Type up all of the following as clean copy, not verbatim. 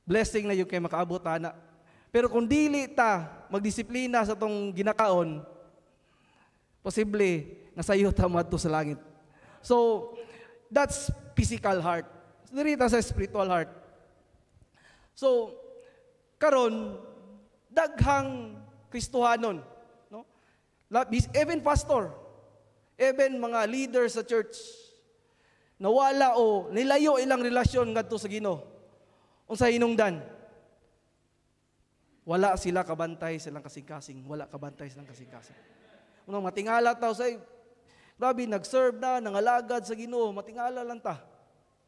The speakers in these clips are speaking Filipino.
blessing na yung kay makaabot ana. Pero kung dili ta magdisiplina sa tong ginakaon, posible nasayo ta madto sa langit. So that's physical heart. Diri ta sa spiritual heart. So karon daghang Kristohanon, no? Even pastor, even mga leaders sa church, nawala o nilayo ilang relasyon ngadto sa Ginoo. Unsa hinungdan? Wala sila kabantay silang kasing-kasing, wala kabantay silang kasing-kasing. Unang matingala taw say, grabe nag-serve na, nangalagad sa Ginoo, matingala lang ta.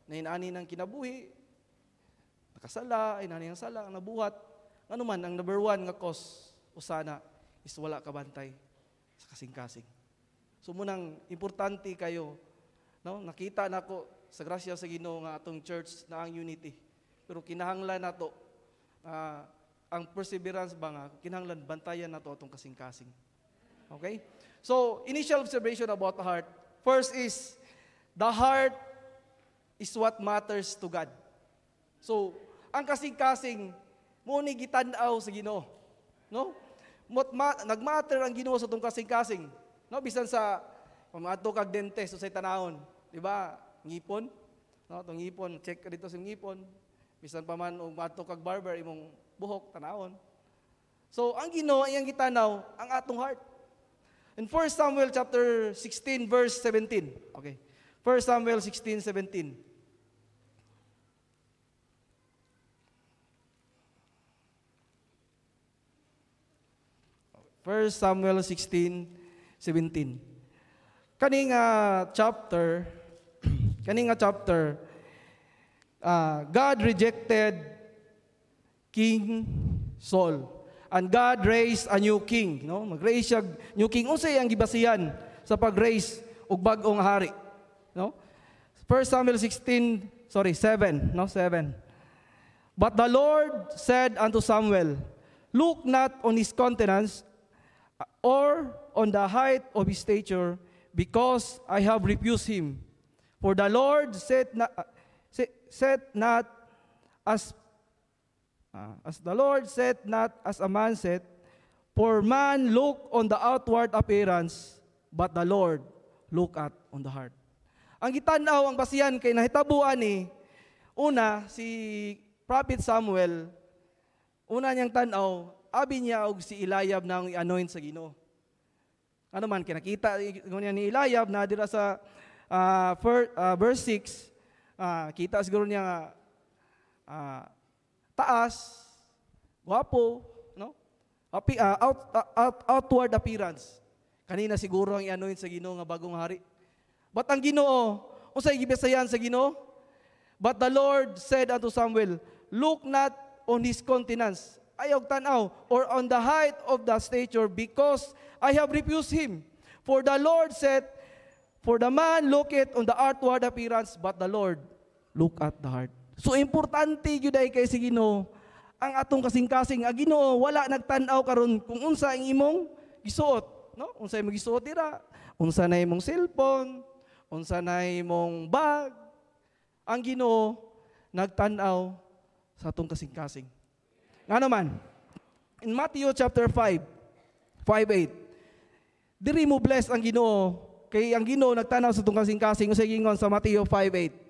Nainani ng kinabuhi, nakasala, inani ng sala, nabuhat. Ano man ang number one nga cause usana is wala kabantay sa kasing-kasing. So munang importante kayo, no? Nakita nako sa grasya sa Ginoo nga atong church na ang unity. Pero kinahanglan nato ang perseverance ba nga kinahanglan bantayan nato atong kasing-kasing. Okay? So initial observation about the heart. First is the heart is what matters to God. So ang kasing-kasing mo ni gitan-aw sa Ginoo, no? Nagmatter ang Ginoo sa atong kasing-kasing. No, bisan sa pamato kag dentist so sa tanahon, di ba? Ngipon, no, tong ngipon, check ka dito sa ngipon. Bisan pa man og mato kag barber imong buhok tanahon. So ang Ginoo iyang gitanaw ang atong heart. In 1 Samuel chapter 16 verse 17. Okay. 1 Samuel 16:17. 1 Samuel 16:17. Kaning chapter, God rejected King Saul and God raised a new king, no? Mag-raise siya new king. Unsay ang gibasihan sa pag-raise og bag-ong hari, no? 1 Samuel 7, no? 7. But the Lord said unto Samuel, look not on his countenance or on the height of his stature, because I have refused him. For the Lord set not as the Lord set not as a man set, for man look on the outward appearance, but the Lord look at on the heart. Ang gitanaw ang basihan kay nahitabuan ni una si Prophet Samuel, una niyang tanaw, abi niya og si Eliab nang i-anoint sa Ginoo. Ano man kinakita ni Eliab na dira sa verse 6, kita siguro niya taas, guwapo, no? Outward appearance. Kanina siguro ang i-anoint sa Ginoo nga bagong hari. But ang Ginoo, unsay gibisayan sa Ginoo? But the Lord said unto Samuel, look not on his countenance, ayaw tanaw, or on the height of the stature, because I have refused him. For the Lord said, for the man looketh on the outward appearance, but the Lord look at the heart. So importante gyud ay kay si Ginoo ang atong kasing-kasing. Ang Ginoo wala nagtan-aw karon kung unsa ang imong gisuot, no? Unsa imong gisuot dira, unsa na imong cellphone, unsa na imong bag. Ang Ginoo nagtan-aw sa atong kasing-kasing. Nga naman, in Matthew chapter 5:8, diri mo bless ang Ginoo, kay ang Ginoo nagtanaw sa itong kasing-kasing. Usay gingon sa Matthew 5:8.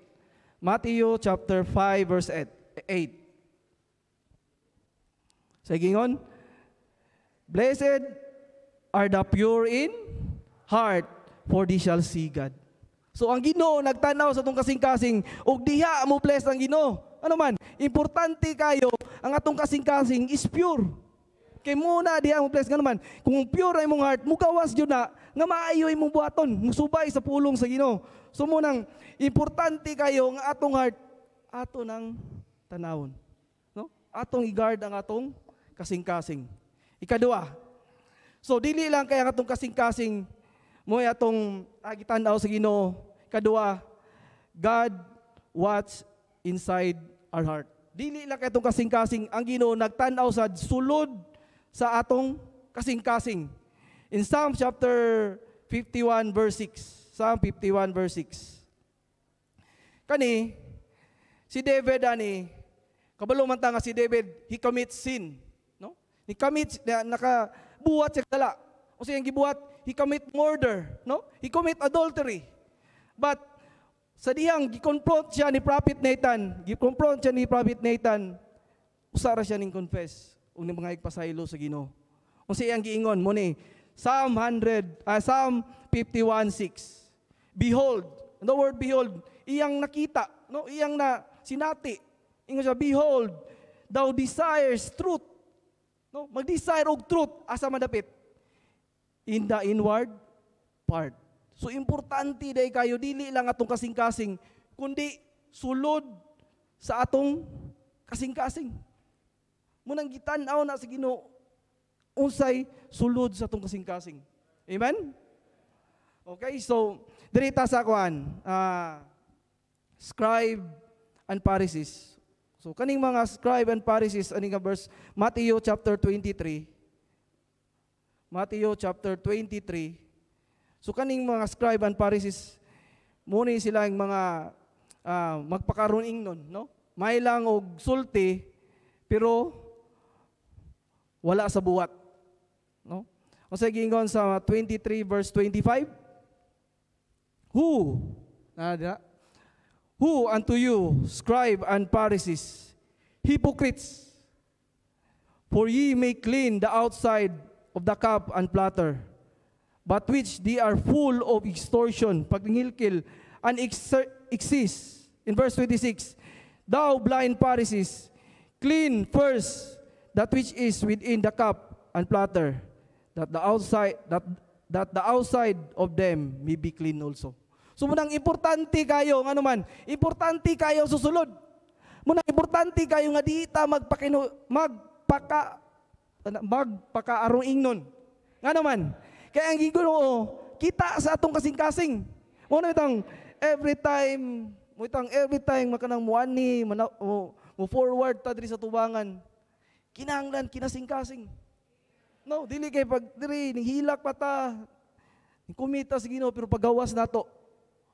Matthew chapter 5 verse 8. Say gingon, blessed are the pure in heart, for they shall see God. So ang Ginoo nagtanaw sa itong kasing-kasing, ug diha mo bless ang Ginoo. Ano man, importante kayo, ang atong kasing-kasing is pure. Kay muna diha mo bless nga naman. Kung pure ay mong heart, mugawas jud na nga maayo imong buhaton, musubay sa pulong sa Ginoo. So munang importante kayo nga atong heart ato nang tanawon, no? Atong i-guard ang atong kasing-kasing. Ikaduha. So dili lang kay ang atong kasing-kasing mo atong agitan-aw sa Ginoo. Ikaduha, God watch inside our heart. Dili lang kay atong kasing-kasing, ang Ginoo nagtan-aw sa sulod sa atong kasing-kasing. In Psalm chapter 51 verse 6. Psalm 51 verse 6. Kani si David ani Kabalo man ta nga si David, he commits sin, no? He commits nakabuhat siya dala. O siyang gibuhat, he commit murder, no? He commit adultery. But sa diyang gi-confront siya ni Prophet Nathan, usara siya ning confess ug ning mga igpasaylo sa Ginoo. Unsa iyang giingon mo ni Psalm 51:6. Behold, the word behold, iyang nakita, no? Iyang na sinati. Ingon siya, behold, thou desires truth. No? Mag-desire og truth asa madapit in the inward part. So importante day kayo dili lang atong kasing-kasing kundi sulod sa atong kasing-kasing. Munang gitan-aw na sa Ginoo unsay sulod sa atong kasing-kasing. Amen? Okay, so dirita sa kuan, scribe and Pharisees. So kaning mga scribe and Pharisees ani nga verse Matthew chapter 23. So kaning mga scribe and Pharisees mo ni sila ang mga magpakaron ingnon, no? May lang og sulti pero wala sa buwat, no? Unsa giingon sa 23 verse 25? Who unto you, scribe and Pharisees, hypocrites, for ye may clean the outside of the cup and platter, but which they are full of extortion, pagngilkil, and excess. In verse 26, thou blind Pharisees, clean first that which is within the cup and platter, that the outside of them may be clean also. So munang importante kayo, nga naman, importante kayo susulod. Munang importante kayo nga di ta magpakaarong ingnon. Nga naman, kaya ang Ginoo kita sa atong kasing-kasing. Muna itang every time makanang muani, mo forward ta diri sa tubangan. Kinahanglan kinasing-kasing. No, dili kay pag diri ning hilak pa ta. Kumita sa Ginoo pero paggawas nato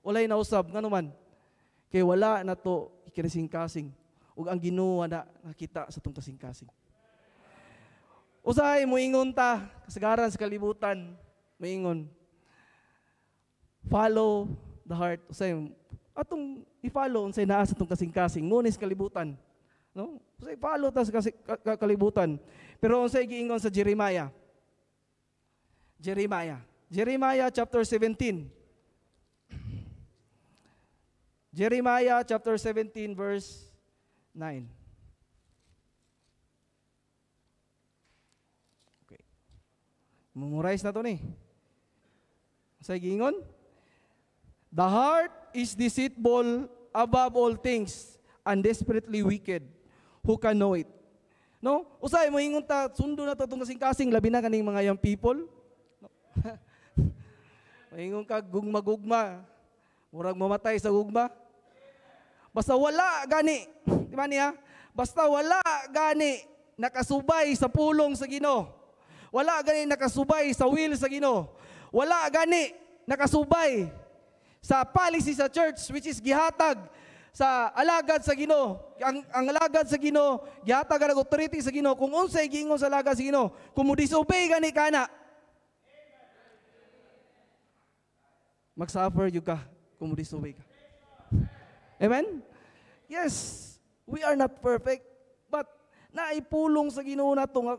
walay nausab nganuman kay wala na to ikinasing-kasing ug ang Ginoo na nakita sa tong kasing-kasing. Usahay moingon ta kasagaran sa kalibutan, moingon follow the heart. Usahay atong i-follow unsay naa sa tong kasing-kasing mo ni sa kalibutan, no? Usahay follow ta sa kalibutan. Pero unsay giingon sa Jeremiah chapter 17. Jeremiah chapter 17 verse 9. Okay. Memorize na to ni. Sa gingon, the heart is deceitful above all things and desperately wicked. Who can know it? No? Usay mo ingon ta sundo na to tong kasing-kasing labi na kaning mga young people. No? Maingon ka gugma-gugma. Murag mamatay sa gugma. Basta wala gani, di ba niya? Basta wala gani nakasubay sa pulong sa Ginoo. Wala gani nakasubay sa will sa Ginoo. Wala gani nakasubay sa policy sa church which is gihatag sa alagad sa Ginoo. Ang alagad sa Ginoo, gihatag ang authority sa Ginoo kung unsay giingon sa alagad sa Ginoo. Kung mo disobey gani kana, mag-suffer yung ka kung mo disobey ka. Amen? Yes, we are not perfect, but naipulong sa Ginoo nato nga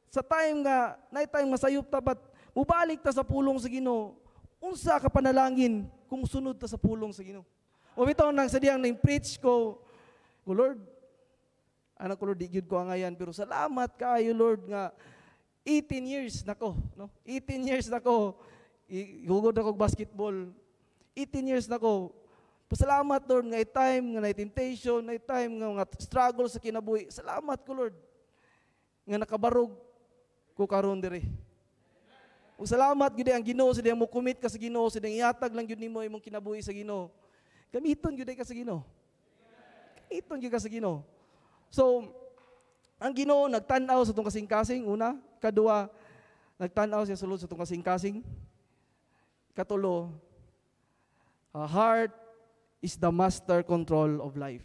sa time nga masayop ta but mubalik ta sa pulong sa Ginoo. Unsa ka panalangin kung sunod ta sa pulong sa Ginoo? O bitaw nang sa diyang preach ko, Lord, anak ko Lord, di gyud ko angayan pero salamat kaayo Lord nga 18 years nako, no? 18 years nako hugod ako basketball. 18 years nako. Pasalamat Lord nga time nga na temptation, na time nga struggle sa kinabuhi. Salamat ko Lord nga nakabarog ko karon diri. Ug salamat gyud ang Ginoo sa diyang mo commit ka sa Ginoo, sa diyang ihatag lang gyud nimo imong kinabuhi sa Ginoo. Gamiton gyud ka sa Ginoo. Gamiton gyud ka sa Ginoo. So ang Ginoo nagtan-aw sa tong kasing-kasing una, kadua nagtan-aw siya sulod sa tong kasing-kasing. Katulo, heart is the master control of life.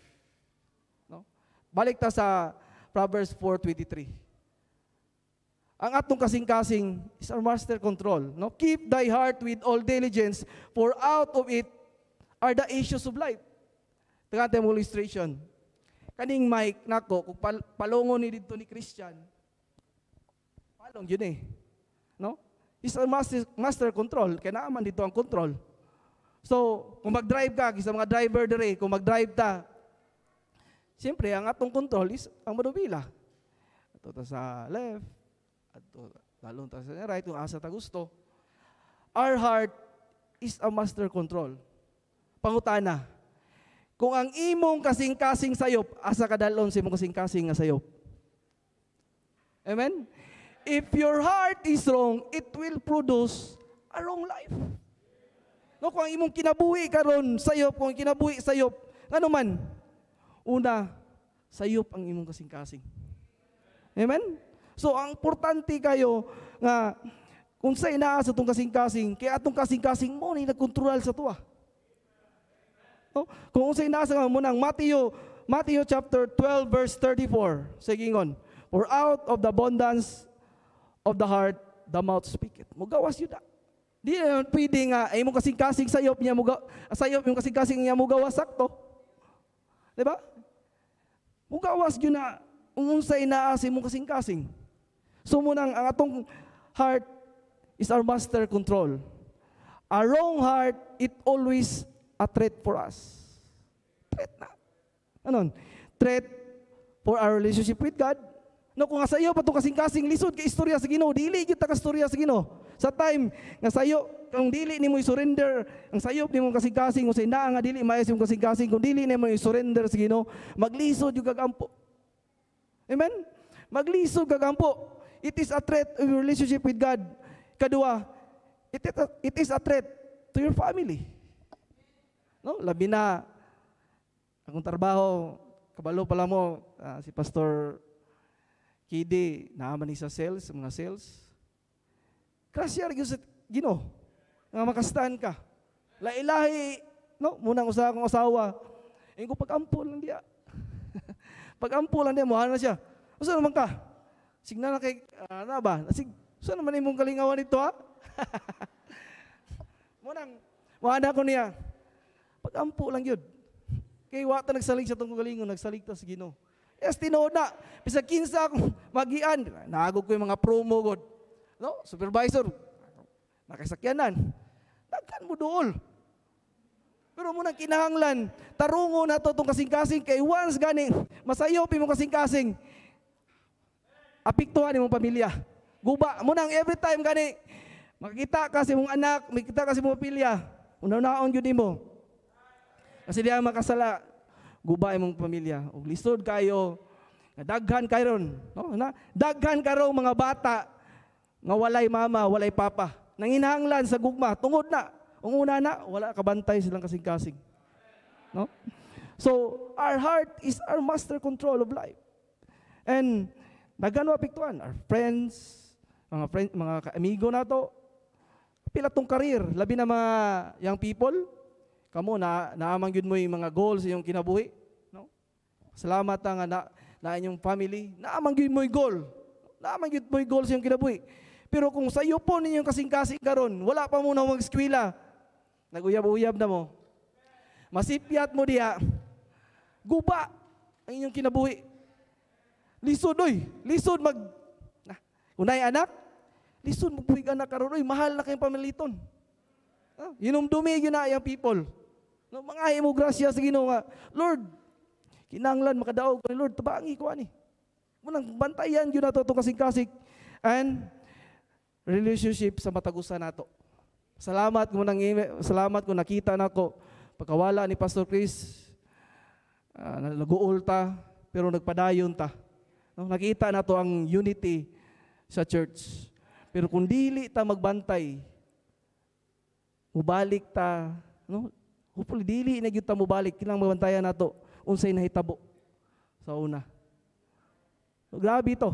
No? Balik ta sa Proverbs 4:23. Ang atong kasing-kasing is our master control. No? Keep thy heart with all diligence, for out of it are the issues of life. Tingnan tayo mo illustration. Kaning mic nako, kung palongon ni dito ni Christian, palong yun eh. No? Is our master control. Kaya naaman dito ang control. So, kung mag-drive ka, isa mga driver dere, kung mag-drive ta, siyempre, ang atong control is ang manubila. Ito ta sa left, ato lalong ta sa right, kung asa ta gusto. Our heart is a master control. Pangutana, kung ang imong kasing-kasing sayop, asa kadalon sa imong kasing-kasing nga sayop? Amen? If your heart is wrong, it will produce a wrong life. No, kung ang imong kinabuhi karon sayop, kung kinabuhi sayop, ngano man? Una, sayop ang imong kasing-kasing. Amen? So, ang importante kayo nga kung sa inaas itong kasing-kasing, kaya atong kasing-kasing mo ni nagkontrol sa tuwa. No? Kung sa inaas nga mo nang Matthew chapter 12 verse 34, sige ngon, for out of the abundance of the heart, the mouth speaketh. Mugawas yun na. Di naman pwede nga, ay mong kasing-kasing sayop niya, sayop yung kasing-kasing niya mugawas sakto. Diba? Mugawas yun na, unsay inaas mong kasing-kasing. So munang ang atong heart is our master control. A wrong heart, it always a threat for us. Threat na. Anon? Threat for our relationship with God. No, kung sayo pa itong kasing-kasing lisod kay istorya sa Ginoo, dili kita ka istorya sa Ginoo. Sa time nga sayo, kung dili nimo i-surrender, ang sayop nimo kasing-kasing, kung sa inaa nga dili maayos yung kasing-kasing, kung dili nimo i-surrender sa Ginoo, maglisod yung gagampo. Amen? Maglisod gagampo. It is a threat to your relationship with God. Kadua, it is a threat to your family. No, labi na akong trabaho, kabalo pala mo si Pastor Kidi, naaman ni sa sales, mga sales. Krasya rin sa Ginoo, nga makastaan ka. Lailahi, no, munang usa akong asawa, ko pag-ampol lang diya. Pag-ampol lang diya, muha na siya. Usa naman ka? Signa na kay, ano ba? Usa naman imong kalingawan ito, ha? Munang, muha na ko niya. Pag-ampol lang yun. Kaya wata nagsalig sa itong galingon, nagsalig ta sa Ginoo. Yes, tinood na. Bisa kinsa akong magian. Naagog ko yung mga promo god. No? Supervisor. Nakasakyanan. Daghan mo dool. Pero muna kinahanglan. Tarungo na to itong kasing-kasing. Kay once gani, masayop yung kasing-kasing. Apiktuhan yung pamilya. Guba. Munang every time gani, makikita ka sa mong anak, makikita ka sa mong pamilya. Unaw-naon yun mo. Kasi diya makasala. Guba imong pamilya. Og lisod kayo, daghan karon, no? Na daghan karo mga bata nga walay mama, walay papa. Nanginahanglan sa gugma, tungod na. Ang una na, wala kabantay silang kasing-kasing. No? So, our heart is our master control of life. And daghan wa apektuhan our friends, mga kaamigo nato. Pila tong career, labi na mga young people. Kamo naamang gyud mo yung mga goals yung kinabuhi, no? Salamat nga na inyong family, naamang gyud mo yung goal. Naamang gyud mo yung goals yung kinabuhi. Pero kung sayo po ninyong kasing-kasing karon, wala pa muna mag-eskwela. Nag-uyab-uyab na mo. Masipyat mo diha. Guba ang inyong kinabuhi. Lisod oy, lisod unay anak, lisod magbuhig anak karon oy, mahal na kayong pamiliton. Yunumdumi yun na yung people. No, mga mo grasya sa Ginoo nga, Lord, kinanglan makadaog ni Lord, tabangi ko ani. Munang bantayan yun na to itong kasing-kasing. And relationship sa matagusan nato. Salamat kung nakita nako pagkawala ni Pastor Chris. Naguol ta, pero nagpadayon ta. No, nakita nato ang unity sa church. Pero kung dili ta magbantay, mubalik ta, no? Hopefully dili na gyud ta mubalik, kinang mabantayan nato unsay nahitabo sa una. So, grabe to.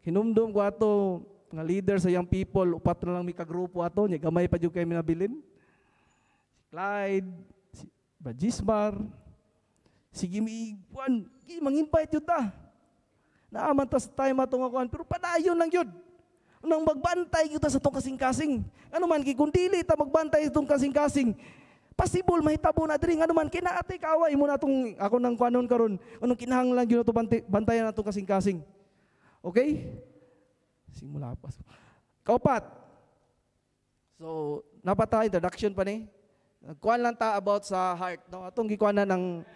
Hinumdum ko ato nga leader sa young people, upat na lang mi ka grupo ato, nya gamay pa jud kay minabilin. Si Clyde, si Bajismar, Sige kuan, mang-invite yun ta. Naaman ta sa time atong kuan, pero padayon lang yun. Nang magbantay kita sa itong kasing-kasing. Ano man, kung dili ta magbantay sa itong kasing-kasing, possible mahitabo na diri. Ano man, kinaatay kaaway mo na itong, ako nang kuanon karon, anong kinahanglan yun ito bantayan na itong kasing-kasing. Okay? Simula pa. Kaupat. So, napata introduction pa ni. Nagkuhan lang ta about sa heart. No? Atong gikuanan ng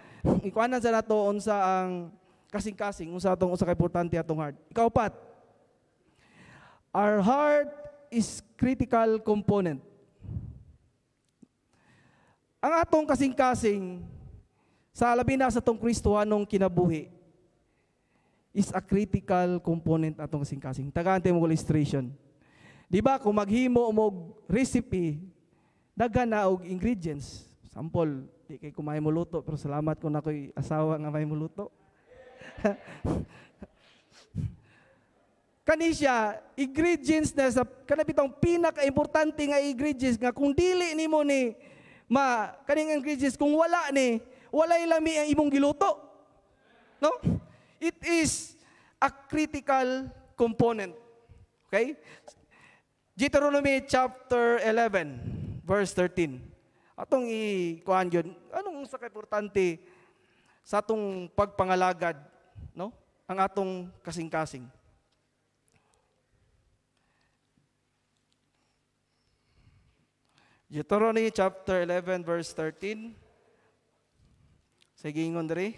ikuanan sa nato unsa ang kasing-kasing, unsa atong usa ka importante atong heart. Ikaupat. Our heart is critical component. Ang atong kasing-kasing sa labi na sa atong Kristohanong kinabuhi is a critical component atong kasing-kasing. Tagaante mo illustration. Di ba kung maghimo mo recipe, daghan na og ingredients. Sample, di kay kumain mo luto, pero salamat kung ako'y asawa nga may muluto. Kani siya, ingredients na sa kanabitang pinaka-importante nga ingredients nga kung dili nimo ni kaning ingredients kung wala ni, walay lami ang imong giluto. No? It is a critical component. Okay? Deuteronomy chapter 11, verse 13. Atong ikuan yun, anong sa importante sa atong pagpangalagad, no? Ang atong kasing-kasing. Deuteronomy chapter 11, verse 13. Sige ingon diri.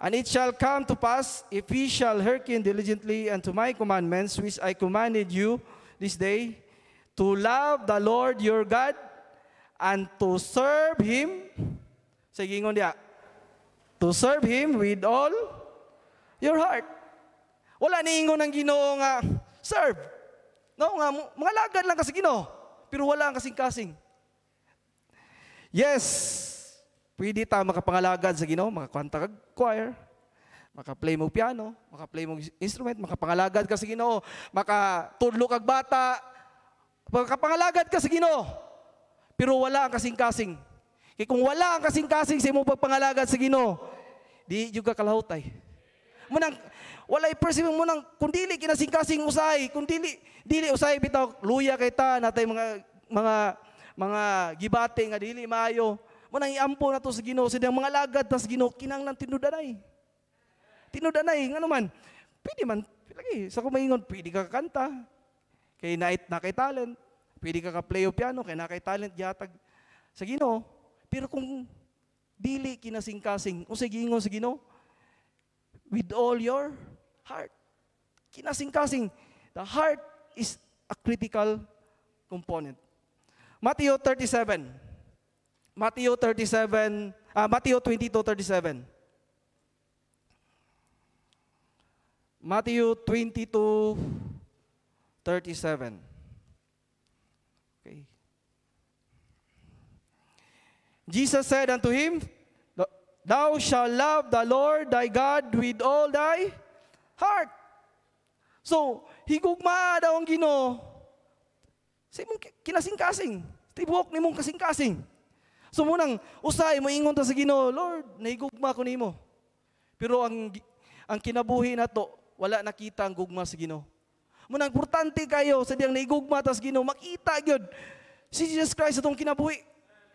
And it shall come to pass, if ye shall hearken diligently unto my commandments, which I commanded you this day, to love the Lord your God, and to serve Him, sige ingon diya, to serve Him with all your heart. Wala ni ingon ng Ginoo nga, serve. No, nga, mga lagad lang kasi Ginoo, pero wala ang kasing-kasing. Yes, pwede ta makapangalagad sa Ginoo, makakanta kag choir, maka-play mo piano, maka-play mo instrument, makapangalagad ka sa Ginoo, makatudlo kag bata, makapangalagad ka sa Ginoo. Pero wala ang kasing-kasing. Kaya kung wala ang kasing-kasing sa imong pagpangalagad sa Ginoo, di juga kalahutay. Munang walay perceive mo nang kung dili kinasing-kasing usay, kung dili usay bitaw luya kay ta natay mga gibate nga dili maayo. Munang iampo na to sa Ginoo, sa mga lagad ta sa Ginoo kinahanglan tinudanay. Tinudanay ngano man. Pwede man lagi sa kumaingon, pwede ka kanta. Kay nakay talent. Pwede ka ka-play o piano, kaya nakay talent yatag sa Ginoo. Pero kung dili kinasing-kasing, o sige ingon sa Ginoo, with all your heart. Kinasing-kasing. The heart is a critical component. Matthew 37. Matthew 22:37. Matthew 22:37. Okay. Jesus said unto him, Thou shalt love the Lord thy God with all thy heart. So, higugma daw ang Ginoo sa imong kinasing-kasing. Tibuok nimong kasing-kasing. So, munang usay mo ingon ta sa Ginoo, Lord, nahigugma ko nimo. Pero ang kinabuhi na to, wala nakita ang gugma sa Ginoo. Munang importante kayo sa diyang naigugma tas Ginoo, makita gyud si Jesus Christ atong kinabuhi.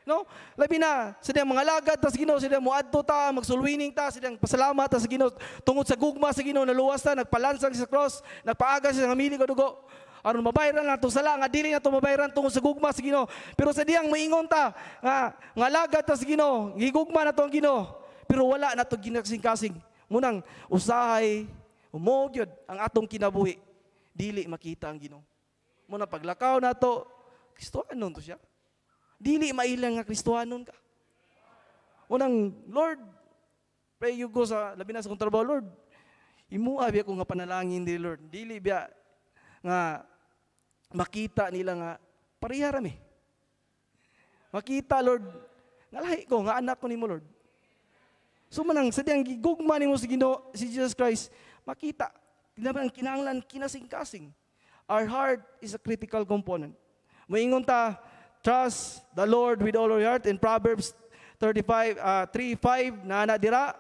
No? Labi na sa diyang mga lagad tas Ginoo, sa diyang muadto ta, magsulwining ta, sa diyang pasalamat ta sa Ginoo tungod sa gugma sa Ginoo, naluwas ta, nagpalansang sa cross, nagpaaga sa hamili ka dugo. Aron mabayaran nato sala nga dili nato mabayaran tungod sa gugma sa Ginoo. Pero sa diyang moingon ta nga lagad ta sa Ginoo, gigugma nato ang Ginoo, pero wala nato ginasing-kasing. Munang usahay umugyod ang atong kinabuhi. Dili makita ang Ginoo. Muna paglakaw na to, Kristohanon to siya. Dili mailang nga Kristohanon ka. Munang, Lord, pray you go sa, labi na sa kong trabaho, Lord, imuha biya ko nga panalangin di Lord. Dili biya nga makita nila nga pareha rami. Makita, Lord, nga lahi ko, nga anak ko ni mo, Lord. So manang, sadyang gigugma ni mo si Ginoo, si Jesus Christ, makita. Ang kinahanglan kinasing-kasing. Our heart is a critical component. Moingon ta, trust the Lord with all your heart. In Proverbs 35, 3:5 na dira.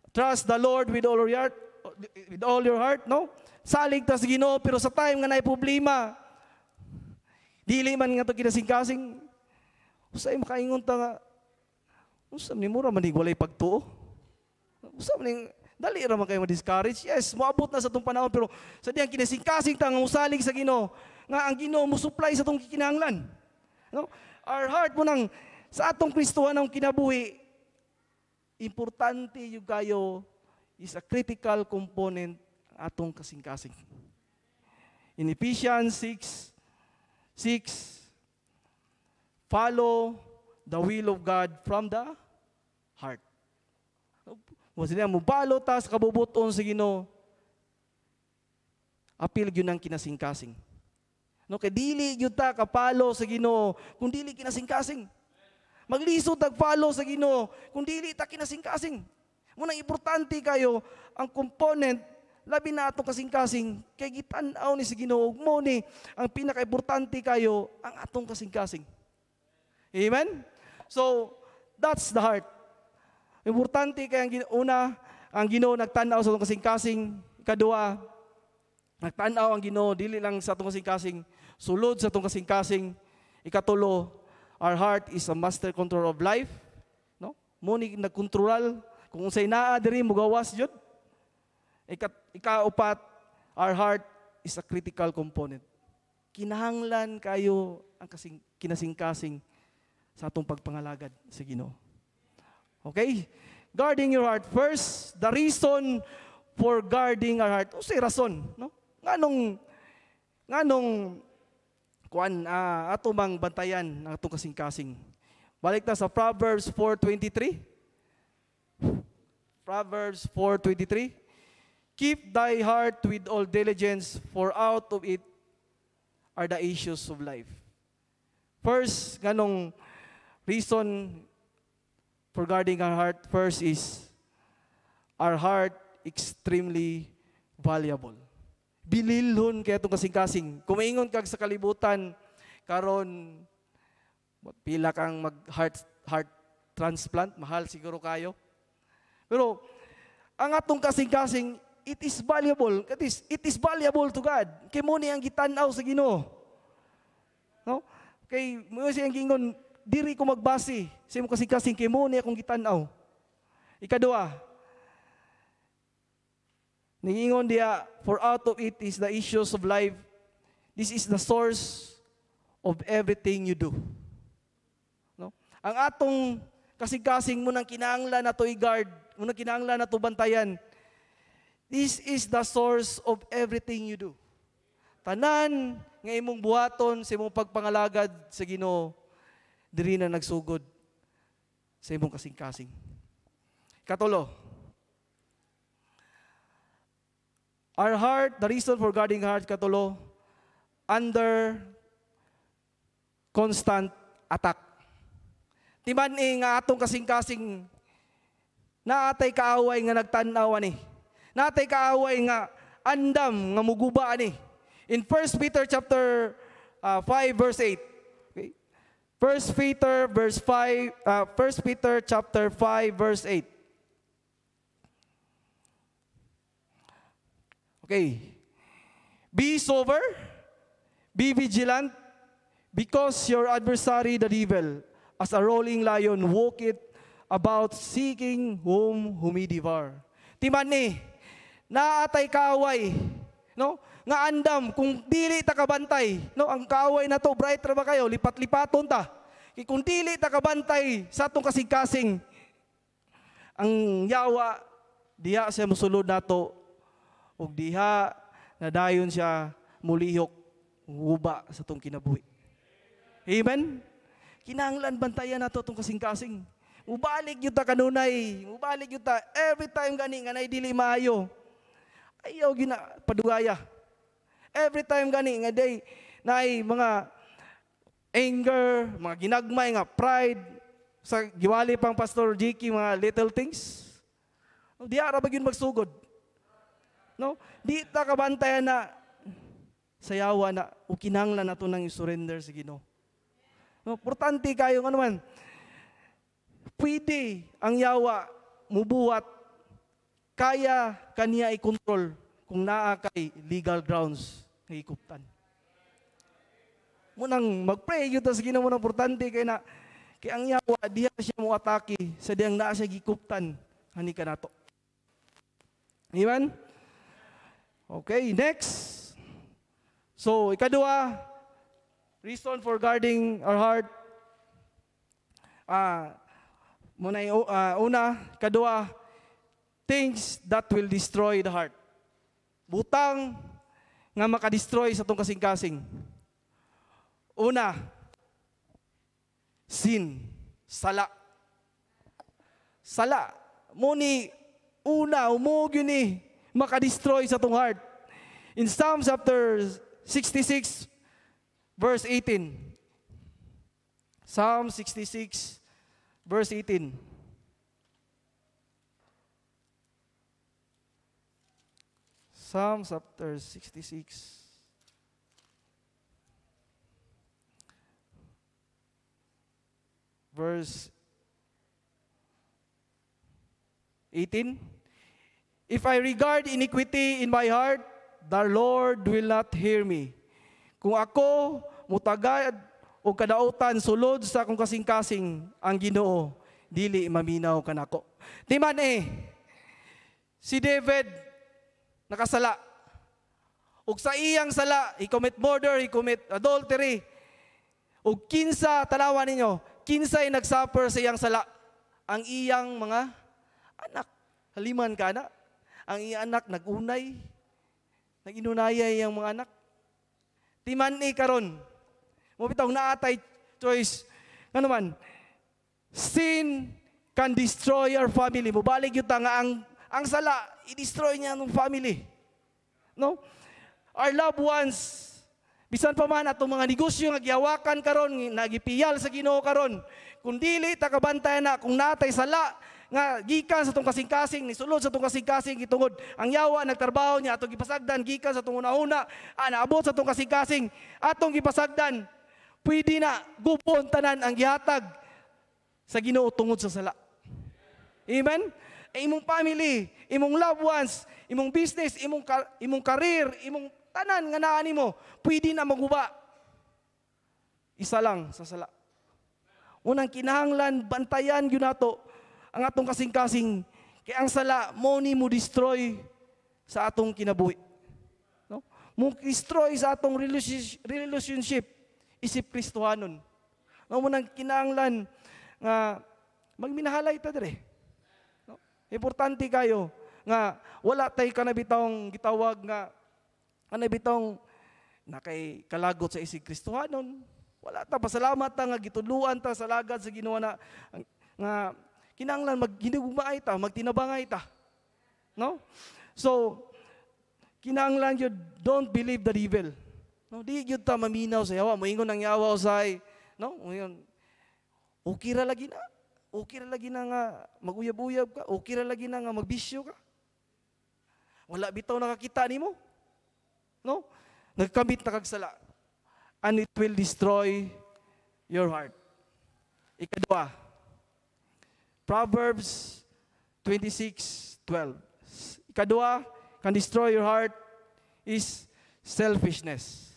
Trust the Lord with all your heart, no? Salig ta sa Ginoo, pero sa time nga naay problema, dili man nga to kinasingkasing. Usay makaingon ta nga, usam ni mura man walay pagtuo. Usam ni dali ra man kayo ma-discourage. Yes, moabot na sa tong panahon, pero sa diyang kinasingkasing ta nga usalig sa Ginoo, nga ang Ginoo mo supply sa tong kinahanglan. No? Our heart mo nang sa atong Kristohan ang kinabuhi, importante yung kayo is a critical component atong kasing-kasing. In Ephesians 6, follow the will of God from the heart. Mo sila mo balo ta sa kabubuton sa Ginoo. Apil gyud ang kinasing-kasing. No, kay dili gyud ta kapalo sa Ginoo kung dili kinasing-kasing. Maglisod tag follow sa Ginoo kung dili ta kinasing-kasing. Munang importante kayo ang component labi na atong kasing-kasing kay gitan-aw ni sa Ginoo mo ni ang pinaka-importante kayo ang atong kasing-kasing. Amen? So, that's the heart. Importante kay ang ang Ginoo nagtan-aw sa atong kasing-kasing. Ikaduha, nagtan-aw ang Ginoo dili lang sa atong kasing-kasing, sulod sa atong kasing-kasing. Ikatulo, our heart is a master control of life. No? Mo ni nagkontrol kung unsay naa diri mugawas jud. Ikaupat, our heart is a critical component. Kinahanglan kayo ang kinasing-kasing sa atong pagpangalagad sa Ginoo. Okay? Guarding your heart. First, the reason for guarding our heart. Unsay rason, no? Nganong ato mang bantayan ang atong kasing-kasing. Balik ta sa Proverbs 4:23. Proverbs 4:23. Keep thy heart with all diligence, for out of it are the issues of life. First, nganong reason for guarding our heart, first is our heart extremely valuable. Bililhon kaya itong kasing-kasing. Kumaingon kag sa kalibutan, karon pila kang heart transplant, mahal siguro kayo. Pero ang atong kasing-kasing, it is valuable. It is valuable to God. Kay mo ni ang gitan-aw sa Ginoo. No? Kay mo siyang gingon, diri ko magbase sa imong kasing-kasing kay mo ni akong gitan-aw. Ikaduha, ningingon diya, for out of it is the issues of life. This is the source of everything you do. No? Ang atong kasing-kasing mo nang kinahanglan na to i-guard, mo nang kinahanglan na to bantayan. This is the source of everything you do. Tanan nga imong buhaton sa imong pagpangalagad sa Ginoo, diri na nagsugod sa imong kasing-kasing. Katulo, our heart, the reason for guarding heart, katulo, under constant attack. Timan nga atong kasing-kasing naatay kaaway nga nagtan-aw ani. Naatay kaaway nga andam nga muguba ani. In 1 Peter chapter 5 verse 8. Okay? 1 Peter chapter 5 verse 8. Okay. Be sober, be vigilant, because your adversary the devil, as a rolling lion, walketh about seeking whom he devour. Timan ni, naatay kaaway, no? Nga andam, kung dili ta kabantay, no? Ang kaaway na to, bright ra ba kayo? Lipat-lipaton ta. Kung dili ta kabantay sa atong kasing-kasing, ang yawa, diha siya musulod nato, ug diha nadayon siya mulihok guba sa tong kinabuhi. Amen. Kinahanglan bantayan nato tong kasing-kasing. Mubalik gyud ta kanunay, mubalik gyud ta every time gani nga nay dili maayo. Ayaw gina padugaya. Every time gani nga day nay mga anger, mga ginagmay nga pride sa giwali pang Pastor JK mga little things. Di ara ba gyud magsugod? No? Di ta kabantayan na sayawa na o kinahanglan nato nang i-surrender sa Ginoo. No, importante kayo ano man. pwede ang yawa mubuhat, kaya kaniya i-control kung naa kay legal grounds ng ikuptan. Munang mag-pray yun sa Ginoo mo na importante kay ang yawa diha siya mo atake sa diyang naa siya gikuptan ani kanato. Amen? Okay, next. So, ikadua, reason for guarding our heart. Ikadua, things that will destroy the heart. Butang nga makadestroy sa itong kasing-kasing. Una, sin, sala. Sala. Muni, umog yun makadestroy sa itong heart. In Psalms chapter 66, verse 18. Psalm 66, verse 18. Psalm chapter 66. Verse 18. If I regard iniquity in my heart, the Lord will not hear me. Kung ako mutagad o kadautan sulod sa akong kasing-kasing ang Ginoo, dili maminaw kanako. Di man si David nakasala. Ug sa iyang sala, he commit murder, he commit adultery. Ug kinsa tanawan ninyo, kinsay nagsuffer sa iyang sala? Ang iyang mga anak. Haliman ka na. Ang iyang anak nagunay. Naginunayay ang mga anak. Timan karon. Mubitaw naatay choice. Ano man? Sin can destroy our family. Mubalik yun nga ang sala, i-destroy niya ng family. No? Our loved ones, bisan pa man atong mga negosyo nga gihawakan karon, nagipiyal sa Ginoo karon. Kung dili ta kabantayan na kung natay sala nga gikan sa tong kasing-kasing ni sulod sa tong kasing-kasing gitungod ang yawa nagtrabaho niya atong gipasagdan gikan sa tong una-una naabot sa tong kasing-kasing atong gipasagdan, pwede na gubon tanan ang gihatag sa Ginoo tungod sa sala. Amen? Imong family, imong loved ones, imong business, imong career, imong tanan nga naa nimo, pwede na maguba. Isa lang sa sala. Unang kinahanglan bantayan gyud nato ang atong kasing-kasing kay ang sala mo ni mo destroy sa atong kinabuhi. No? Mo destroy sa atong relationship isip Kristohanon. No, mo nang kinahanglan nga magminahalay ta dire. No? Importante kayo nga wala tay kanabitong gitawag nga kanabitong nakay kalagot sa isip Kristohanon. Wala ta, pasalamat ta nga gitudluan ta sa lagad sa Ginoo na nga kinahanglan maghinugmaay ta, magtinabangay ta. No? So, kinahanglan yun, don't believe the devil. No, di yun ta maminaw sa yawa, moingon ang yawa usay. No? Ngayon, okay ra lagi na. Okay ra lagi na nga maguyab-uyab ka, okay ra lagi na nga magbisyo ka. Wala bitaw nakakita nimo. No? Nagkamit na kagsala. And it will destroy your heart. Ikadua, Proverbs 26:12. Ikadua, can destroy your heart is selfishness.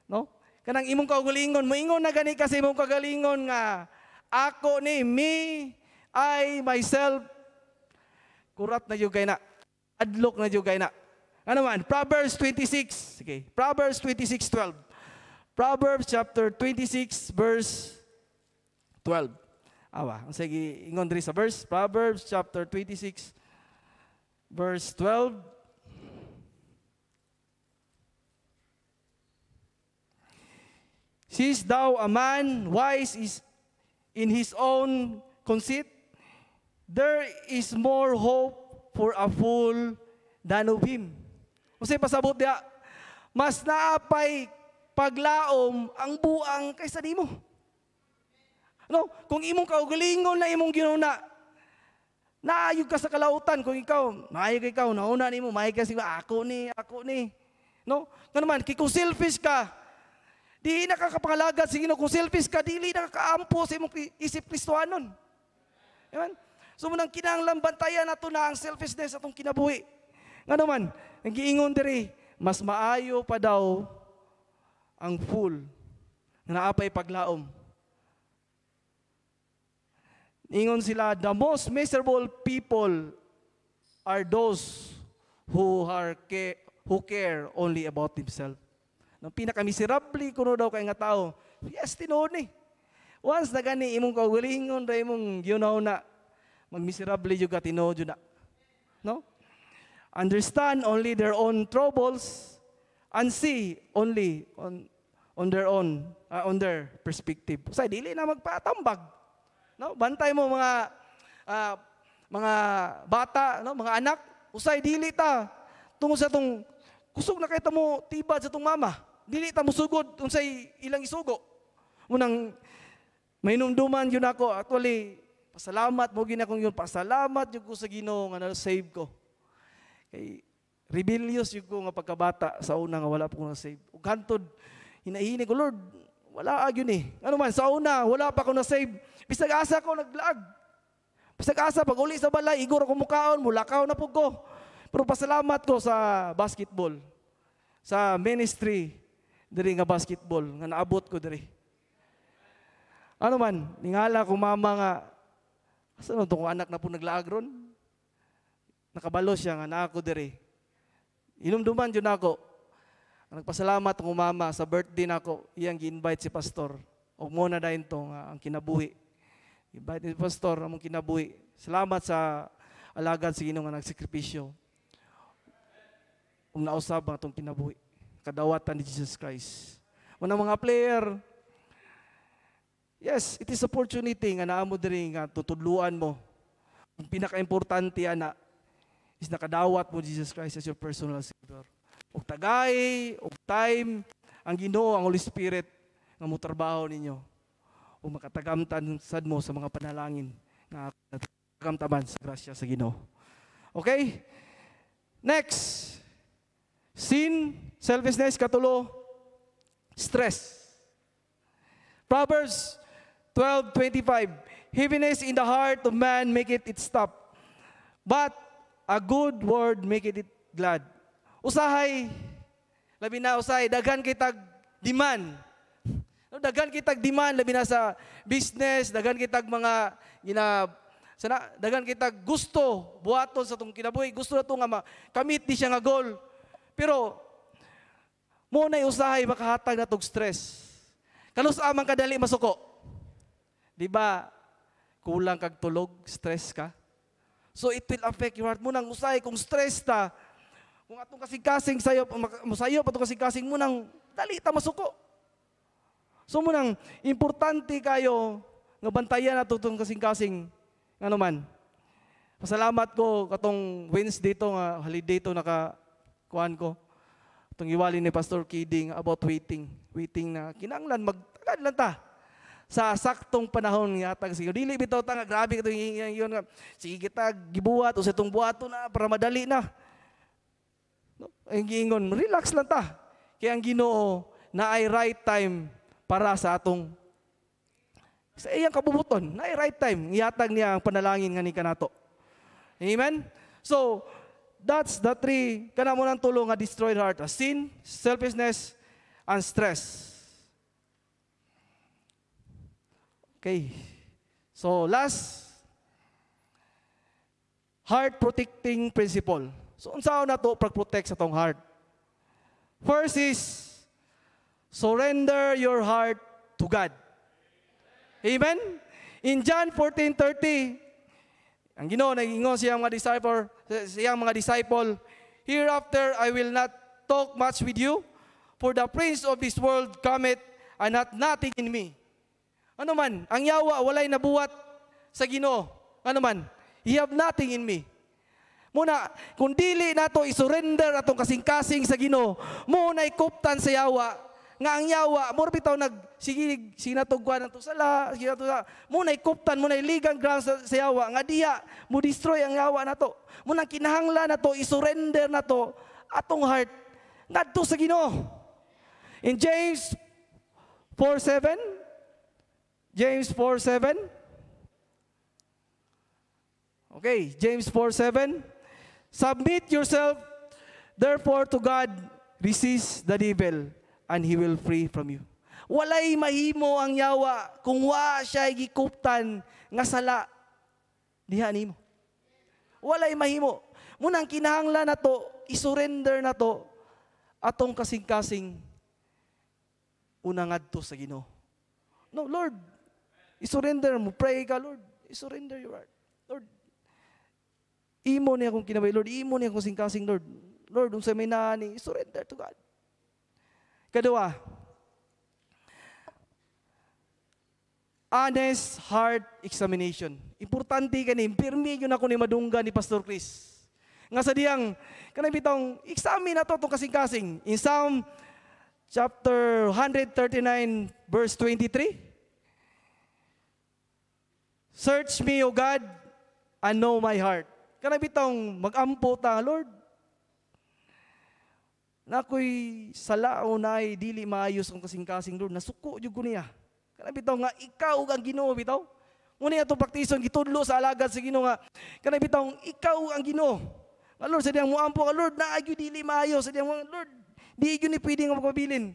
No? Kanang imong kaugalingon, moingon na gani kasi imong kagalingon nga ako ni me, I, myself, kurat na yung na. Adlock na yung na. Ano man? Proverbs 26. Okay. Proverbs 26:12. Proverbs chapter 26 verse 12. Awa, ang sige ingon diri sa verse, Proverbs chapter 26 verse 12. Seest thou a man wise is in his own conceit? There is more hope for a fool than of him. Kasi pasabot dia, mas naapay paglaom ang buang kaysa nimo. No, kung imong kaugalingon na imong ginuna, naayog ka sa kalautan. Kung maayog ikaw, nauna nimo, maayog ka siya, ako ni. No? Kung naman, kung selfish ka, di nakakapangalagad sa Ginoo. Kung selfish ka, dili nakakaampo sa imong isip Kristohanon. Amen? So munang kinahanglan bantayan nato na ang selfishness atong kinabuhi. Nga naman, ang giingon diri, mas maayo pa daw ang full na naapay paglaom. Ingon sila, the most miserable people are those who care only about themselves. Nang pinaka-miserable kuno daw kay nga tao. Yes, tinuod ni. Once na gani imong kaugalingon ra imong na magmiserable jud ka tinuod jud na. No? Understand only their own troubles and see only on their perspective. Sa dili na magpatambag. No, bantay mo mga bata, no, mga anak, usay dili ta tungod sa tong kusog na kita mo tibad sa tong mama. Dili ta musugod unsay ilang isugo. Munang mainumduman yun ako, actually pasalamat mo gina kong yun, pasalamat yun ko sa Ginoo nga na-save ko. Kay rebellious yun ko nga pagkabata sa una nga wala po ko na-save. Ug hantod hinahinig ko, Lord, wala yun eh. Ano man, sa una, wala pa ko na-save. Bisag asa ko naglaag. Bisag asa, pag uli sa balay, igor ako mukaon, mulakaw na po ko. Pero pasalamat ko sa basketball. Sa ministry, diri nga basketball, nga naabot ko diri. Ano man, ningala ko mama nga, saan itong anak na po naglaag ron? Nakabalo siya nga na ako diri. Inumduman yun ako. Nagpasalamat ko mama sa birthday na ako, iyang gi-invite si pastor. O muna dahil ito ang kinabuhi. Invite ni pastor among kinabuhi. Salamat sa alagad sa Ginoo nga nagsakripisyo. Nausab ang itong kinabuhi. Kadawatan ni Jesus Christ. Mga player, yes, it is opportunity nga naamo diri nga tutudluan mo. Ang pinaka-importante ana is nakadawat mo Jesus Christ as your personal Savior. Og tagay, og time, ang Ginoo, ang Holy Spirit nga motrabaho ninyo. O makatagamtan sad mo sa mga panalangin nga tagamtaman sa grasya sa Ginoo. Okay? Next. Sin, selfishness, katulo, stress. Proverbs 12:25. Heaviness in the heart of man make it stop, but a good word make it glad. Usahay, labi na usahay, daghan kitag demand. Daghan kitag demand, labi na sa business, daghan kitag mga daghan kitag gusto buhaton sa tong kinabuhi, gusto na to nga kamit di siya nga goal. Pero mo na usahay makahatag na tog stress. Kanus amang kadali masuko. Di ba? Kulang kag tulog, stress ka. So it will affect your heart. Munang usahay kung stress ta, kung atong kasing-kasing sayop atong kasing-kasing munang dali ta masuko. So munang importante kayo nga bantayan nato tong kasing-kasing ano man. Pasalamat ko katong Wednesday to nga holiday to nakakuan ko. Itong iwali ni Pastor Kidding about waiting na kinanglan magtagad lang ta sa saktong panahon nga atag sige dili bitaw ta nga grabe kato yun nga sige kita gibuhat o sa itong buhato na para madali na. No? Ang giingon, relax lang ta. Kaya ang Ginoo na ay right time para sa atong sa iyang kabubuton, na ay right time ihatag niya ang panalangin nga ni kanato. Amen. So that's the three kana mo nang tulo nga destroyed heart: sin, selfishness, and stress. Okay. So last, heart protecting principle. So unsaon na to pag-protect sa tong heart? First is surrender your heart to God. Amen? In John 14:30, ang Ginoo nag-ingon siyang mga disciple, hereafter I will not talk much with you, for the prince of this world cometh and hath nothing in me. Ano man, ang yawa walay nabuhat sa Ginoo. Ano man, he have nothing in me. Muna, kung dili nato isurrender atong kasing-kasing sa Ginoo, muna ikuptan sa yawa, nga ang yawa, mura bitaw sige natugwan nato sala, sige nato sa, muna ikuptan, muna iligang ground sa yawa, nga diha, mo destroy ang yawa nato. Muna kinahanglan nato, isurrender nato atong heart, ngadto sa Ginoo. In James 4:7, Okay, James 4:7. Submit yourself therefore to God, resist the devil, and he will flee from you. Walay mahimo ang yawa kung wa siya gikuptan nga sala diha nimo. Walay mahimo. Munang kinahanglan nato, isurrender nato atong kasing-kasing una ngadto sa Ginoo. No, Lord, isurrender mo. Pray ka, Lord. Isurrender your heart. Lord, imo niya akong kinabay. Lord, imo niya akong kasing-kasing, Lord. Lord, kung sa may nani, isurrender to God. Kadua, honest heart examination. Importante kanin, pirmi yun ako ni madungga ni Pastor Chris. Nga sa diyang, kanang bitong, examine na to itong kasing-kasing. In Psalm chapter 139, verse 23. Search me, O God, and know my heart. Kanang bitong, mag-ampo ta, Lord. Na ako'y salao na ay dili maayos ang kasing-kasing, Lord. Nasuko yung ko niya. Kanang bitaw nga, ikaw ang Ginoo, bitaw. Muna itong praktison, gitudlo sa alagad sa Ginoo nga. Kanang bitaw, ikaw ang Ginoo. Nga, Lord, sa diyang muampo ka, Lord, naagyo dili maayos. Sa diyang, Lord, di yun ni pwedeng mapabilin.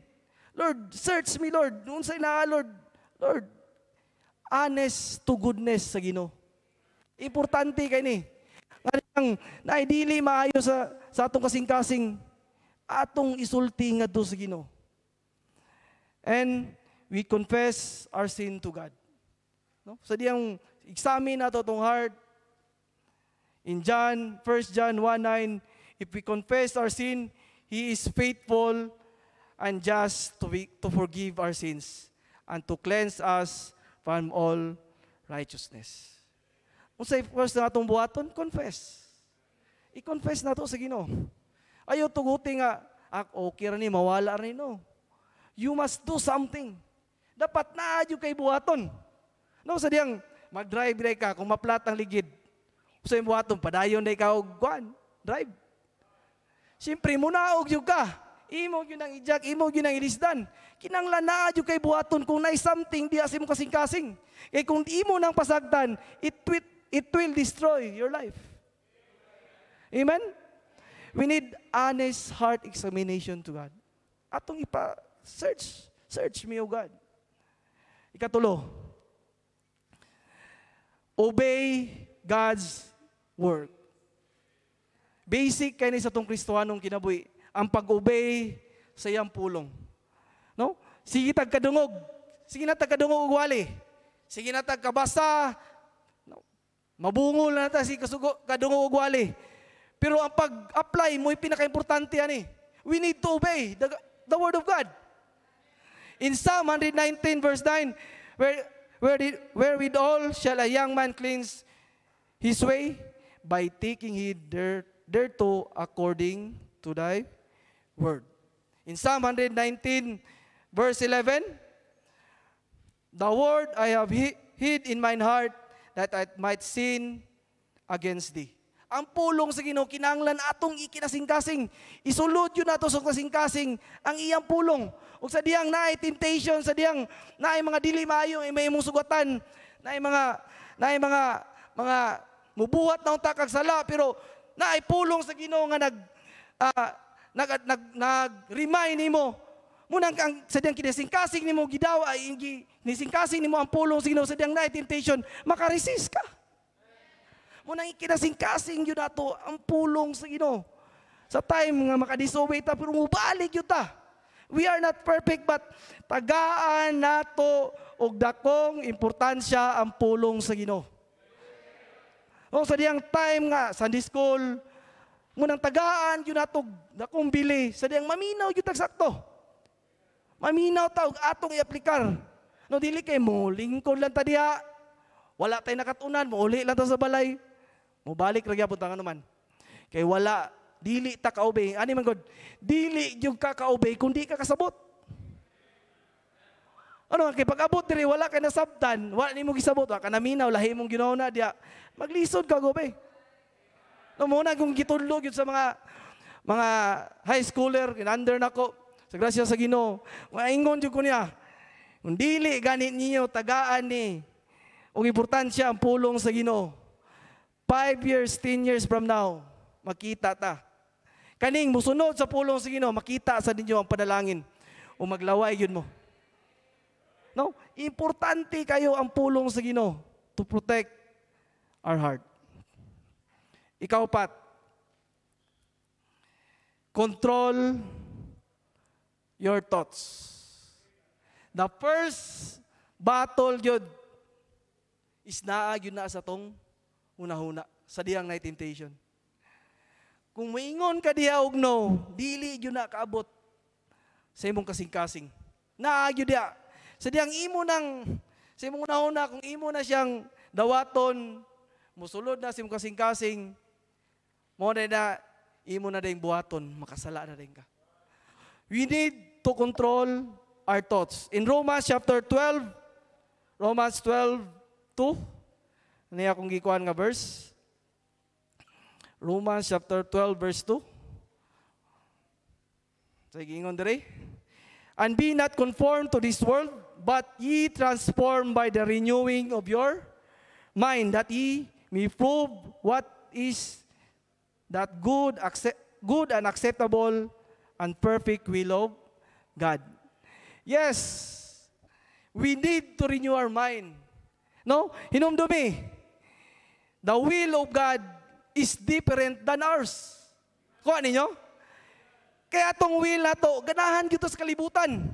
Lord, search me, Lord. Noon sa'y na, Lord. Lord, honest to goodness sa Ginoo. Importante kayo ni. Nga, naidili maayos sa atong kasing-kasing, atong isulti nga do sa Ginoo. And we confess our sin to God. No? Sa diyang examine nato tong heart. In 1 John 1:9, if we confess our sin, He is faithful and just to forgive our sins and to cleanse us from all righteousness. Kung sa first na atong buhaton, confess. I-confess nato sa Ginoo. Ayaw tuguti nga, okay rin, mawala rin, no. You must do something. Dapat na adyo kay buhaton. No, sa diyang, mag-drive day ka, kung maplat ang ligid. Sa yung buhaton, padayon day ka, drive. Siyempre, munaog yung ka. Imog yun ang ijak, imog yun ang ilisdan. Kinanglan na adyo kay buhaton, kung na something, di asim kasing-kasing. Kaya kung di mo nang pasagdan, it will destroy your life. Amen? We need honest heart examination to God. Atong search me, O God. Ikatulo, obey God's word. Basic kani sa tong Kristohanong kinabuhi, ang pag-obey sa iyang pulong. No? Sige tagkadungog. Sige na tagkadungog wali. Sige na tagkabasa. No? Mabungol na ta si kadungog wali. Pero ang pag-apply mo, pinaka-importante yan eh. We need to obey the word of God. In Psalm 119 verse 9, wherewithal shall a young man cleanse his way? By taking heed thereto according to thy word. In Psalm 119 verse 11, the word I have hid in mine heart that I might sin against thee. Ang pulong sa Ginoo kinahanglan atong ikinasing-kasing. Isulod yun nato sa kasing-kasing ang iyang pulong. Ug sa diyang naay temptation, sa diyang naay mga dili maayo, may imong sugatan, naay mga mubuhat na unta kag sala, pero naay pulong sa Ginoo nga nag-remind nimo. Munang sa diyang kinasing-kasing nimo gidawa, kinasing-kasing nimo ang pulong sa Ginoo, sa diyang naay temptation, makaresist ka. Munang ikinasing-kasing yun nato ang pulong sa Ginoo. Sa time nga makadisobey ta, pero mubalik yun ta. We are not perfect, but tagaan nato og dakong importansya ang pulong sa Ginoo. O sa diyang time nga, Sunday school, munang tagaan yun nato dakong bili, sa diyang maminaw yun tagsakto. Maminaw ta og atong i-aplikar. No, dili kay mo, lingkod lang ta diha. Wala tayo nakatunan, mauli lang ta sa balay. Mubalik ra gyapon ta naman. Kay wala dili ta ka-obey. Ani man god? Dili gyud ka ka-obey kundi ka kasabot. Ano kay pag-abot diri wala kay nasabtan, wala nimo gisabot, ka naminaw lahi mong Ginoo na diya. Maglisod ka obey. No mo na kung gitudlo gyud sa mga high schooler under nako sa grasya sa Ginoo. Maingon jud ko niya. Kung dili ganit ninyo tagaan ni og importansya ang pulong sa Ginoo. 5 years, 10 years from now, makita ta. Kaning musunod sa pulong sa Ginoo, makita sa ninyo ang panalangin o maglaway yun mo. No? Importante kayo ang pulong sa Ginoo to protect our heart. Ikaw, Pat, control your thoughts. The first battle yun is naag yun na sa tong una-huna, sa diyang night temptation. Kung maingon ka diha og no, dili yun na kaabot sa imong kasing-kasing. Naag yun diha. Sa diyang imo nang, sa imong una-huna, kung imo na siyang dawaton, musulod na sa imong kasing-kasing, mo na imo na dayong buhaton, makasala na din ka. We need to control our thoughts. In Romans chapter 12, Romans 12:2, ano akong gikuhan nga verse? Romans chapter 12, verse 2. So, gingon dere. And be not conformed to this world, but ye transformed by the renewing of your mind, that ye may prove what is that good and acceptable and perfect will of God. Yes, we need to renew our mind. No? Hinumdumi. The will of God is different than ours. Kuha ninyo? Kaya itong will na to, ganahan kita sa kalibutan.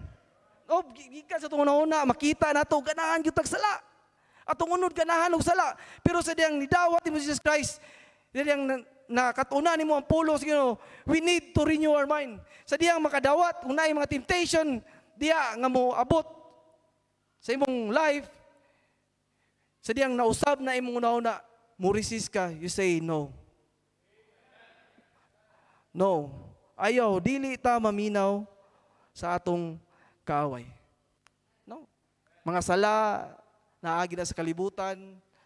No? Gikan sa itong una-una, makita na to, ganahan kita sa sala. At itong unod, ganahan og sala. Pero sa diyang nidawat ni Jesus Christ, sa diyang nakatunan ni mo ang pulong sa Ginoo, we need to renew our mind. Sa diyang makadawat, kung na mga temptation, diya nga mo abot sa imong life, sa diyang nausab na imong una-una, mo resist ka, you say no. No. Ayaw, dili ta maminaw sa atong kaaway. No? Mga sala, naagi na sa kalibutan,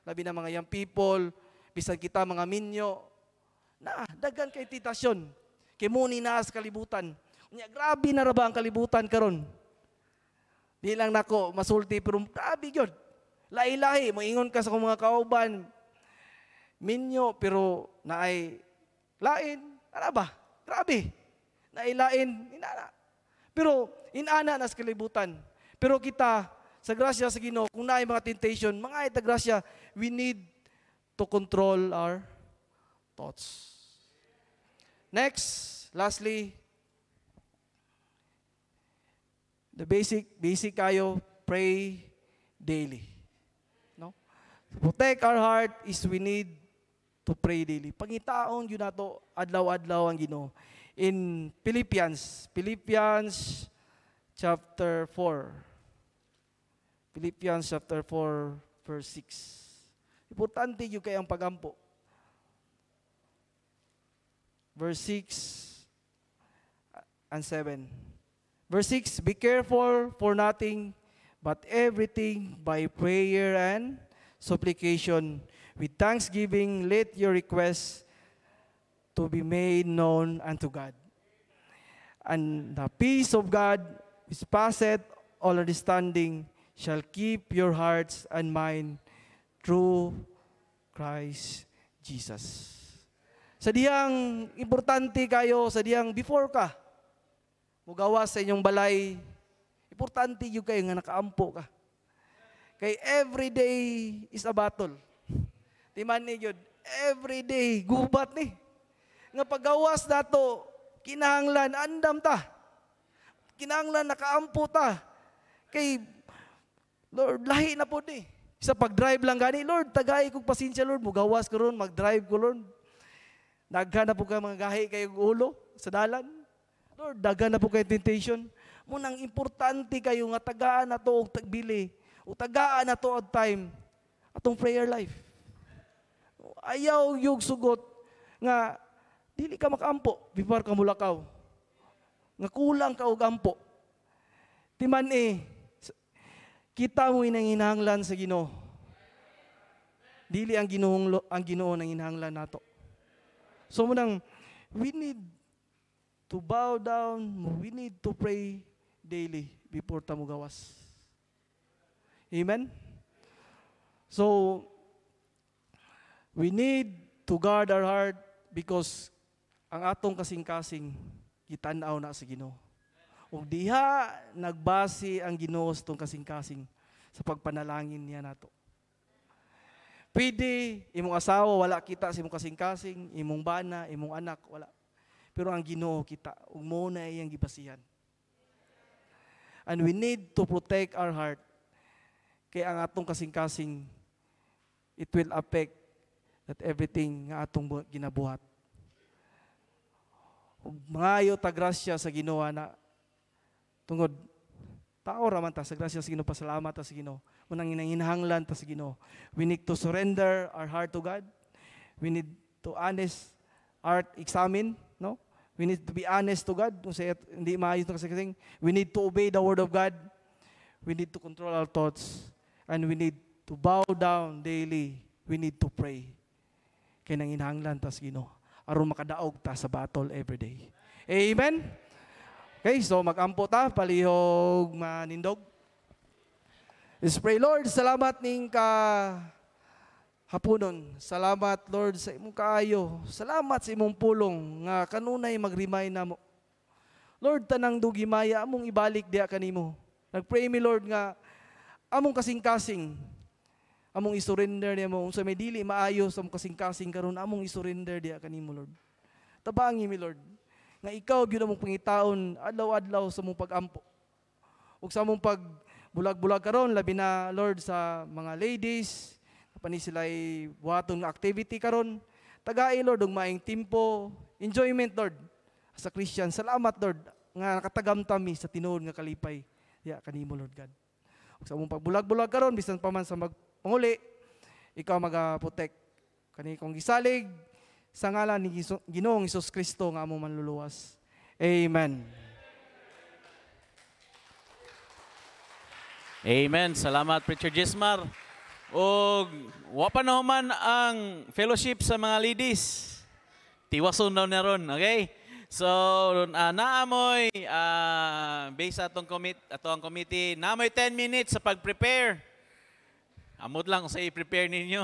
labi na mga young people, bisan kita mga minyo, na daghan kay titasyon, kay muni na sa kalibutan. Unya, grabe na ra ba ang kalibutan karon? Di lang nako masulti, pero grabe yun. Lahi-lahi, moingon ka sa kong mga kauban, minyo, pero naay lain, ano ba? Grabe. Nailain, inana. Pero inana na sa kalibutan. Pero kita, sa grasya sa Ginoo, kung naay mga temptation, mga ita grasya, we need to control our thoughts. Next, lastly, the basic kayo, pray daily. No? To protect our heart is we need to pray daily. Pangitaon yun na to, adlaw-adlaw ang Ginoo. In Philippians chapter 4. Philippians chapter 4, verse 6. Importante yung kayang pagampo. Verse 6 and 7. Verse 6, be careful for nothing, but everything by prayer and supplication. With thanksgiving, let your requests to be made known unto God. And the peace of God, which passeth all understanding, shall keep your hearts and mind through Christ Jesus. Sa diyang importante kayo, sa diyang before ka, mugawas sa inyong balay, importante yung kayo nga nakaampo ka. Kay every day is a battle. Timan ni yun, every day, gubat ni. Nga paggawas na to, kinahanglan, andam ta. Kinahanglan, nakaampo ta. Kay, Lord, lahi na po ni. Sa pag-drive lang gani, Lord, tagay kong pasensya, Lord, mugawas ko ron, mag-drive ko, Lord. Daghan na po kayo mga gahi kayong ulo sa dalan. Lord, daghan na po kayo temptation. Munang importante kayo nga tagaan na to o tagbili. O tagaan na to at time. Atong prayer life. Ayaw yung sugot nga dili ka makaampo before ka mulakaw. Nga kulang ka og ampo. Timan kita mo inanginahanglan sa Ginoo. Dili ang Ginoo nang inahanglan nato. So munang we need to bow down, we need to pray daily before ta mo gawas. Amen? So We need to guard our heart because ang atong kasing-kasing gitanaw na sa Ginoo. Ug diha nagbase ang Ginoo sa tong kasing-kasing sa pagpanalangin niya nato. Pwede imong asawa wala kita sa imong kasing-kasing, imong bana, imong anak wala. Pero ang Ginoo kita, ug mo na iyang gibasihan. And we need to protect our heart. Kaya ang atong kasing-kasing, it will affect that everything nga atong ginabuhat. Mangayo ta grasya sa Ginoo na tungod tao raman ta sa grasya sa Ginoo, pasalamat ta sa Ginoo. Unang hinahanglan ta sa Ginoo. We need to surrender our heart to God. We need to honest heart examine, no? We need to be honest to God. Kung sa hindi maayos na kasing, we need to obey the word of God. We need to control our thoughts. And we need to bow down daily. We need to pray. Kaya nang hinahanglan ta sa Ginoo aron makadaog ta sa battle every day. Amen? Okay, so mag-ampo ta, palihog manindog. Let's pray. Lord, salamat ning ka hapunon. Salamat, Lord, sa imong kaayo. Salamat sa imong pulong nga kanunay mag-remind namo. Lord, tanang dugimaya among ibalik diha kanimo. Nagpray mi, Lord, nga among kasing-kasing among isurrender niya mo. Sa may dili maayo sa among kasing-kasing karon among isurrender diha kanimo, Lord. Tabangi mi, Lord, nga ikaw gyud among pangitaon adlaw-adlaw sa among pag-ampo. Ug sa among pag-bulag-bulag karon labi na, Lord, sa mga ladies, pani sila'y buhaton nga activity karon. Tagai, Lord, ug maayong tempo, enjoyment, Lord. Sa Christian, salamat, Lord, nga nakatagam tami sa tinuod nga kalipay diha kanimo, Lord God. Ug sa among pagbulag-bulag karon bisan pa man sa panguli, ikaw mag-protect kani kong gisalig sa ngalan ni Ginoong Hesus Kristo nga among manluluwas. Amen. Amen. Salamat, Preacher Jesmar. O wa pa na human ang fellowship sa mga ladies. Tiwason daw na ron, okay? So, naamoy, based sa atong committee, naamoy 10 minutes sa pag-prepare. Amod lang sa i-prepare ninyo.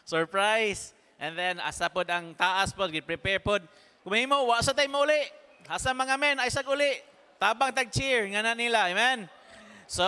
Surprise. And then, asa pod ang taas pod, prepare pod. Kumahimo, wa sa tayo uli. Asa mga men, ay sa uli. Tabang tag-cheer, nga na nila. Amen? So,